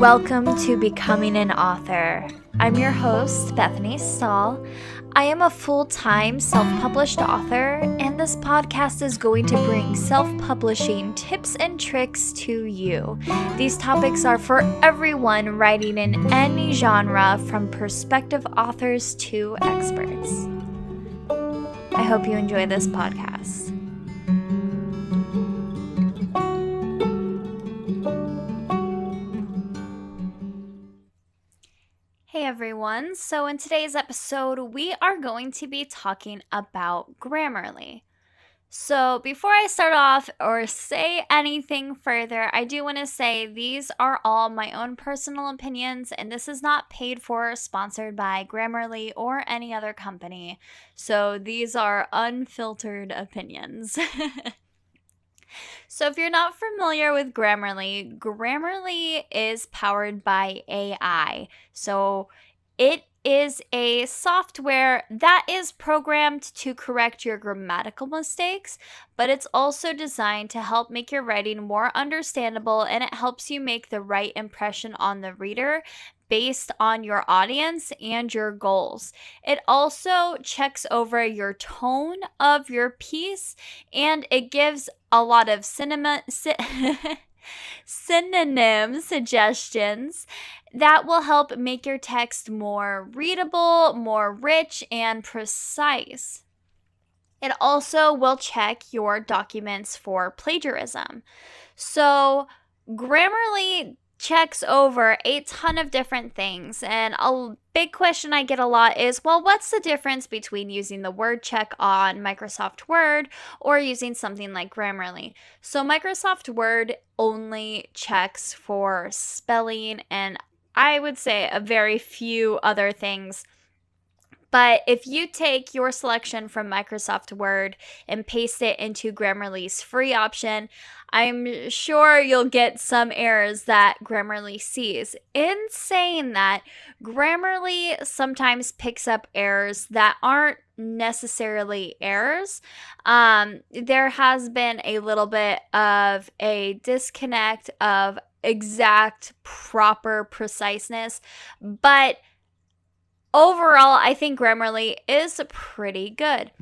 Welcome to Becoming an Author. I'm your host, Bethany Stahl. I am a full-time self-published author, and this podcast is going to bring self-publishing tips and tricks to you. These topics are for everyone writing in any genre, from prospective authors to experts. I hope you enjoy this podcast. Hey everyone, so in today's episode, we are going to be talking about Grammarly. So before I start off or say anything further, I do want to say these are all my own personal opinions, and this is not paid for or sponsored by Grammarly or any other company. So these are unfiltered opinions. So if you're not familiar with Grammarly, Grammarly is powered by AI. So it is a software that is programmed to correct your grammatical mistakes, but it's also designed to help make your writing more understandable, and it helps you make the right impression on the reader based on your audience and your goals. It also checks over your tone of your piece, and it gives a lot of synonym suggestions that will help make your text more readable, more rich, and precise. It also will check your documents for plagiarism. So Grammarly checks over a ton of different things, and a big question I get a lot is, well, what's the difference between using the word check on Microsoft Word or using something like Grammarly? So Microsoft Word only checks for spelling, and I would say a very few other things. But if you take your selection from Microsoft Word and paste it into Grammarly's free option, I'm sure you'll get some errors that Grammarly sees. In saying that, Grammarly sometimes picks up errors that aren't necessarily errors. There has been a little bit of a disconnect of exact, proper preciseness, but overall, I think Grammarly is pretty good.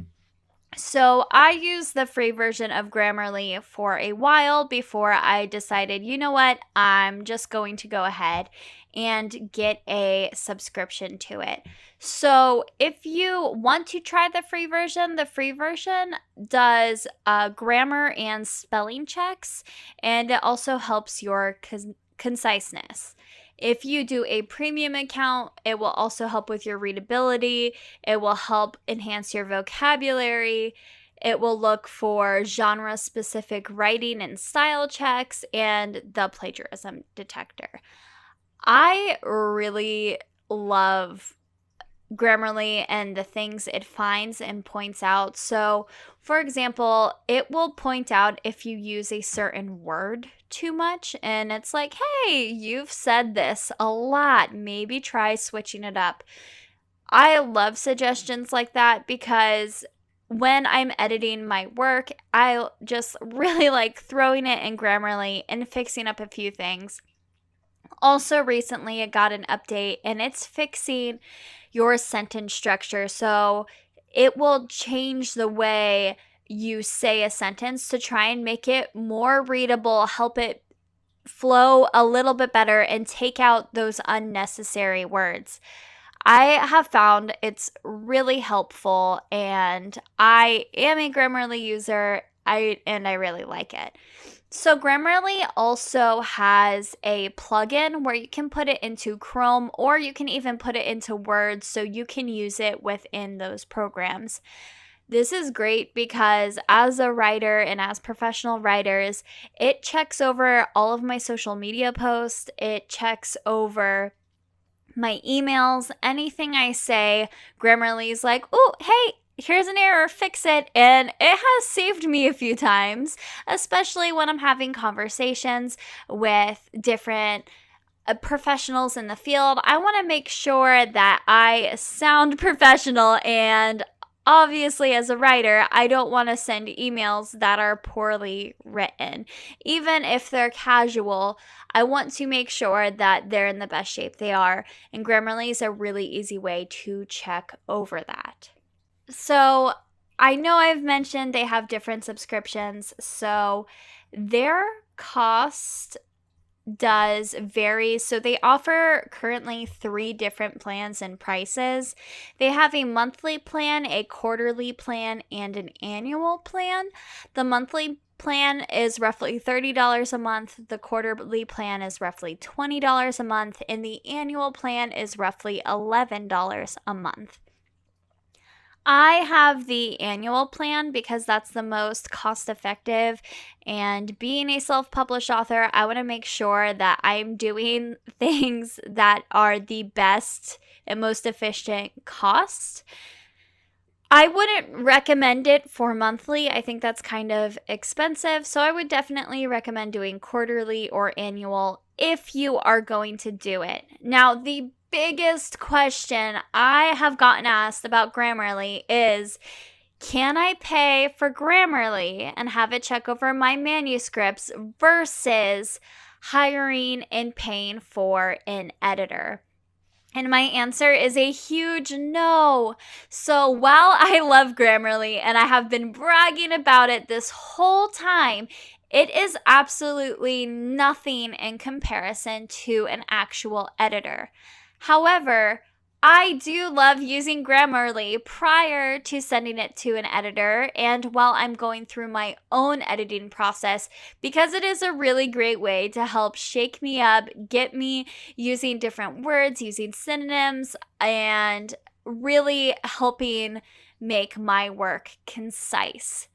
So I used the free version of Grammarly for a while before I decided, you know what, I'm just going to go ahead and get a subscription to it. So if you want to try the free version does grammar and spelling checks, and it also helps your conciseness. If you do a premium account, it will also help with your readability. It will help enhance your vocabulary. It will look for genre-specific writing and style checks, and the plagiarism detector. I really love Grammarly and the things it finds and points out. So, for example, it will point out if you use a certain word too much, and it's like, hey, you've said this a lot. Maybe try switching it up. I love suggestions like that because when I'm editing my work, I just really like throwing it in Grammarly and fixing up a few things. Also, recently I got an update, and it's fixing your sentence structure. So it will change the way you say a sentence to try and make it more readable, help it flow a little bit better, and take out those unnecessary words. I have found it's really helpful, and I am a Grammarly user, and I really like it. So Grammarly also has a plugin where you can put it into Chrome, or you can even put it into Word, so you can use it within those programs. This is great because as a writer and as professional writers, it checks over all of my social media posts. It checks over my emails, anything I say. Grammarly's like, oh, hey, here's an error, fix it. And it has saved me a few times, especially when I'm having conversations with different professionals in the field. I want to make sure that I sound professional and obviously, as a writer, I don't want to send emails that are poorly written. Even if they're casual, I want to make sure that they're in the best shape they are. And Grammarly is a really easy way to check over that. So I know I've mentioned they have different subscriptions. So their cost does vary. So they offer currently 3 different plans and prices. They have a monthly plan, a quarterly plan, and an annual plan. The monthly plan is roughly $30 a month. The quarterly plan is roughly $20 a month, and the annual plan is roughly $11 a month. I have the annual plan because that's the most cost effective. And being a self published author, I want to make sure that I'm doing things that are the best and most efficient cost. I wouldn't recommend it for monthly. I think that's kind of expensive. So I would definitely recommend doing quarterly or annual if you are going to do it. Now, the biggest question I have gotten asked about Grammarly is, can I pay for Grammarly and have it check over my manuscripts versus hiring and paying for an editor? And my answer is a huge no. So while I love Grammarly and I have been bragging about it this whole time, it is absolutely nothing in comparison to an actual editor. However, I do love using Grammarly prior to sending it to an editor and while I'm going through my own editing process because it is a really great way to help shake me up, get me using different words, using synonyms, and really helping make my work concise.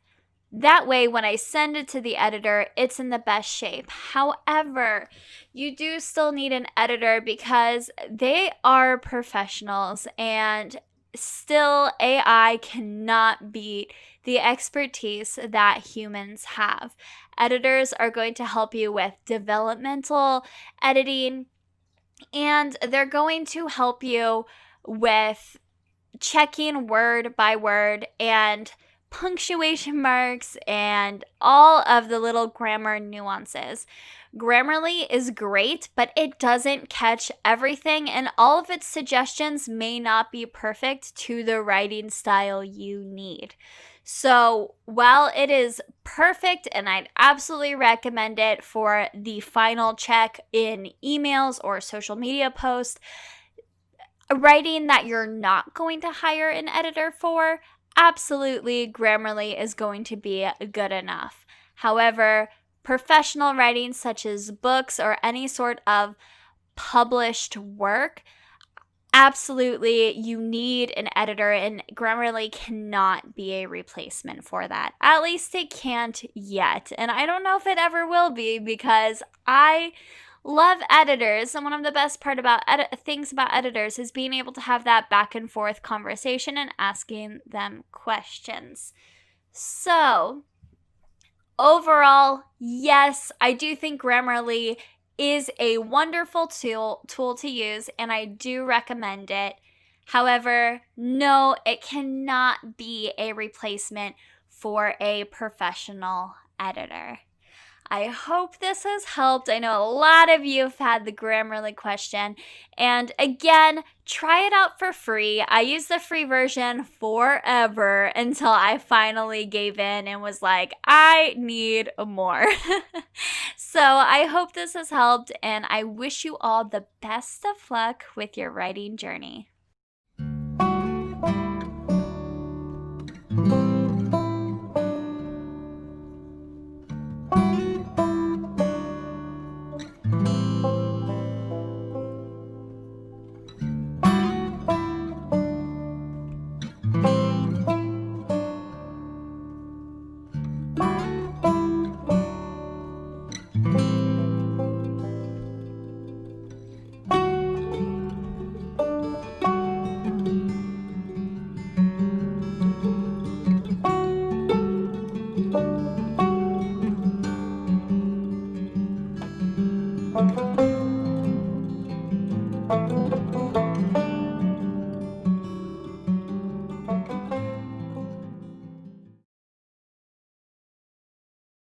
That way, when I send it to the editor, it's in the best shape. However, you do still need an editor because they are professionals and still AI cannot beat the expertise that humans have. Editors are going to help you with developmental editing and they're going to help you with checking word by word and punctuation marks and all of the little grammar nuances. Grammarly is great, but it doesn't catch everything, and all of its suggestions may not be perfect to the writing style you need. So, while it is perfect and I'd absolutely recommend it for the final check in emails or social media posts, writing that you're not going to hire an editor for, absolutely Grammarly is going to be good enough. However, professional writing such as books or any sort of published work, absolutely you need an editor and Grammarly cannot be a replacement for that. At least it can't yet. And I don't know if it ever will be because I love editors, and one of the best things about editors is being able to have that back and forth conversation and asking them questions. So, overall, yes, I do think Grammarly is a wonderful tool to use, and I do recommend it. However, no, it cannot be a replacement for a professional editor. I hope this has helped. I know a lot of you have had the Grammarly question. And again, try it out for free. I used the free version forever until I finally gave in and was like, I need more. So I hope this has helped, and I wish you all the best of luck with your writing journey.